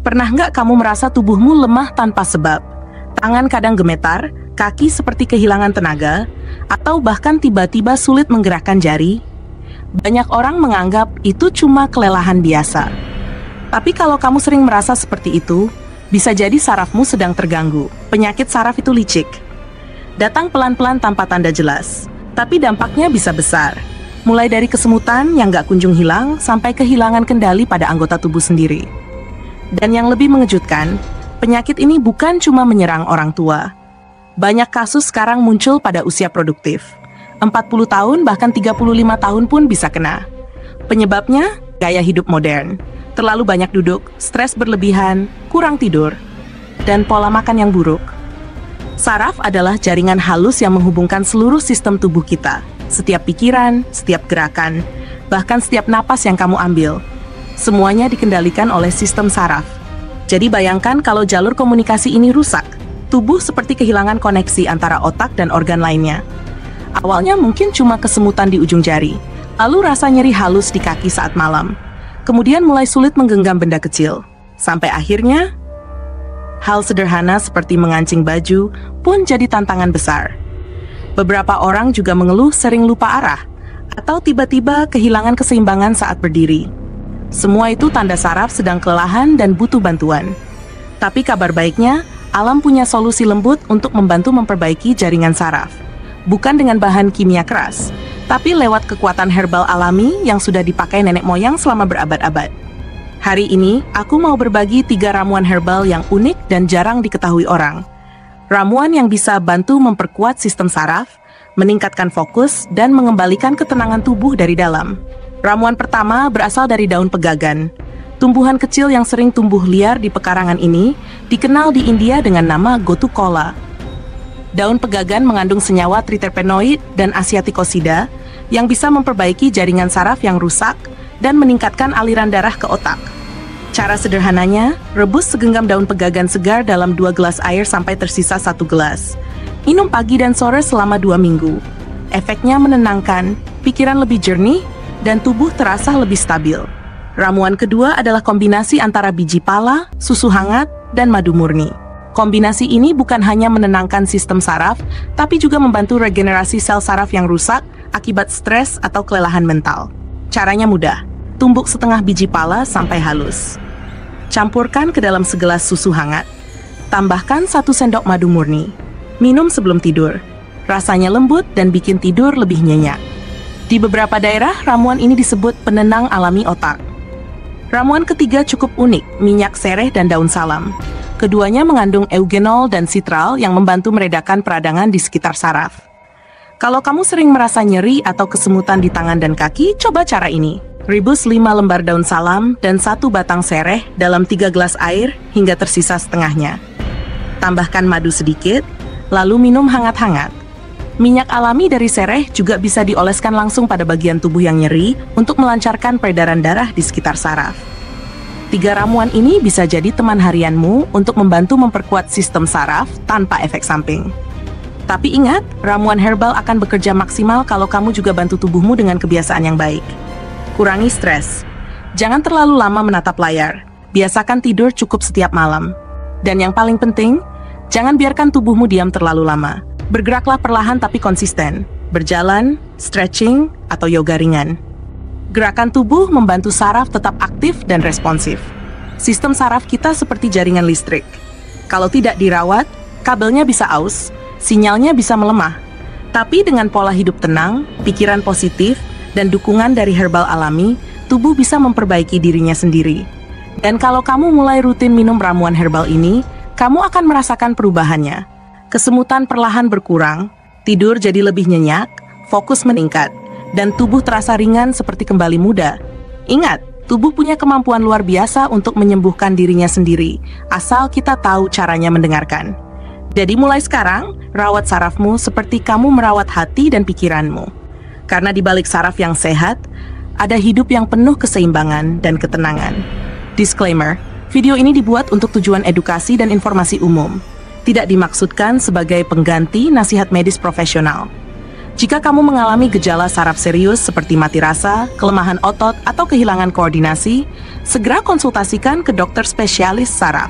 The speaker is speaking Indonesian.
Pernah nggak kamu merasa tubuhmu lemah tanpa sebab? Tangan kadang gemetar, kaki seperti kehilangan tenaga, atau bahkan tiba-tiba sulit menggerakkan jari? Banyak orang menganggap itu cuma kelelahan biasa. Tapi kalau kamu sering merasa seperti itu, bisa jadi sarafmu sedang terganggu. Penyakit saraf itu licik. Datang pelan-pelan tanpa tanda jelas, tapi dampaknya bisa besar. Mulai dari kesemutan yang nggak kunjung hilang, sampai kehilangan kendali pada anggota tubuh sendiri. Dan yang lebih mengejutkan, penyakit ini bukan cuma menyerang orang tua. Banyak kasus sekarang muncul pada usia produktif. 40 tahun bahkan 35 tahun pun bisa kena. Penyebabnya, gaya hidup modern. Terlalu banyak duduk, stres berlebihan, kurang tidur, dan pola makan yang buruk. Saraf adalah jaringan halus yang menghubungkan seluruh sistem tubuh kita. Setiap pikiran, setiap gerakan, bahkan setiap napas yang kamu ambil. Semuanya dikendalikan oleh sistem saraf. Jadi bayangkan kalau jalur komunikasi ini rusak, tubuh seperti kehilangan koneksi antara otak dan organ lainnya. Awalnya mungkin cuma kesemutan di ujung jari, lalu rasa nyeri halus di kaki saat malam. Kemudian mulai sulit menggenggam benda kecil. Sampai akhirnya, hal sederhana seperti mengancing baju pun jadi tantangan besar. Beberapa orang juga mengeluh sering lupa arah, atau tiba-tiba kehilangan keseimbangan saat berdiri. Semua itu tanda saraf sedang kelelahan dan butuh bantuan. Tapi kabar baiknya, alam punya solusi lembut untuk membantu memperbaiki jaringan saraf. Bukan dengan bahan kimia keras, tapi lewat kekuatan herbal alami yang sudah dipakai nenek moyang selama berabad-abad. Hari ini, aku mau berbagi 3 ramuan herbal yang unik dan jarang diketahui orang. Ramuan yang bisa bantu memperkuat sistem saraf, meningkatkan fokus, dan mengembalikan ketenangan tubuh dari dalam. Ramuan pertama berasal dari daun pegagan. Tumbuhan kecil yang sering tumbuh liar di pekarangan ini dikenal di India dengan nama gotukola. Daun pegagan mengandung senyawa triterpenoid dan asiatikosida yang bisa memperbaiki jaringan saraf yang rusak dan meningkatkan aliran darah ke otak. Cara sederhananya, rebus segenggam daun pegagan segar dalam 2 gelas air sampai tersisa 1 gelas. Minum pagi dan sore selama 2 minggu. Efeknya menenangkan, pikiran lebih jernih, dan tubuh terasa lebih stabil. Ramuan kedua adalah kombinasi antara biji pala, susu hangat, dan madu murni. Kombinasi ini bukan hanya menenangkan sistem saraf, tapi juga membantu regenerasi sel saraf yang rusak akibat stres atau kelelahan mental. Caranya mudah. Tumbuk setengah biji pala sampai halus. Campurkan ke dalam segelas susu hangat. Tambahkan 1 sendok madu murni. Minum sebelum tidur. Rasanya lembut dan bikin tidur lebih nyenyak. Di beberapa daerah, ramuan ini disebut penenang alami otak. Ramuan ketiga cukup unik, minyak sereh dan daun salam. Keduanya mengandung eugenol dan sitral yang membantu meredakan peradangan di sekitar saraf. Kalau kamu sering merasa nyeri atau kesemutan di tangan dan kaki, coba cara ini. Rebus 5 lembar daun salam dan 1 batang sereh dalam 3 gelas air hingga tersisa setengahnya. Tambahkan madu sedikit, lalu minum hangat-hangat. Minyak alami dari sereh juga bisa dioleskan langsung pada bagian tubuh yang nyeri untuk melancarkan peredaran darah di sekitar saraf. 3 ramuan ini bisa jadi teman harianmu untuk membantu memperkuat sistem saraf tanpa efek samping. Tapi ingat, ramuan herbal akan bekerja maksimal kalau kamu juga bantu tubuhmu dengan kebiasaan yang baik. Kurangi stres. Jangan terlalu lama menatap layar. Biasakan tidur cukup setiap malam. Dan yang paling penting, jangan biarkan tubuhmu diam terlalu lama. Bergeraklah perlahan tapi konsisten. Berjalan, stretching, atau yoga ringan. Gerakan tubuh membantu saraf tetap aktif dan responsif. Sistem saraf kita seperti jaringan listrik. Kalau tidak dirawat, kabelnya bisa aus, sinyalnya bisa melemah. Tapi dengan pola hidup tenang, pikiran positif, dan dukungan dari herbal alami, tubuh bisa memperbaiki dirinya sendiri. Dan kalau kamu mulai rutin minum ramuan herbal ini, kamu akan merasakan perubahannya. Kesemutan perlahan berkurang, tidur jadi lebih nyenyak, fokus meningkat, dan tubuh terasa ringan seperti kembali muda. Ingat, tubuh punya kemampuan luar biasa untuk menyembuhkan dirinya sendiri, asal kita tahu caranya mendengarkan. Jadi mulai sekarang, rawat sarafmu seperti kamu merawat hati dan pikiranmu. Karena di balik saraf yang sehat, ada hidup yang penuh keseimbangan dan ketenangan. Disclaimer, video ini dibuat untuk tujuan edukasi dan informasi umum. Tidak dimaksudkan sebagai pengganti nasihat medis profesional. Jika kamu mengalami gejala saraf serius seperti mati rasa, kelemahan otot, atau kehilangan koordinasi, segera konsultasikan ke dokter spesialis saraf.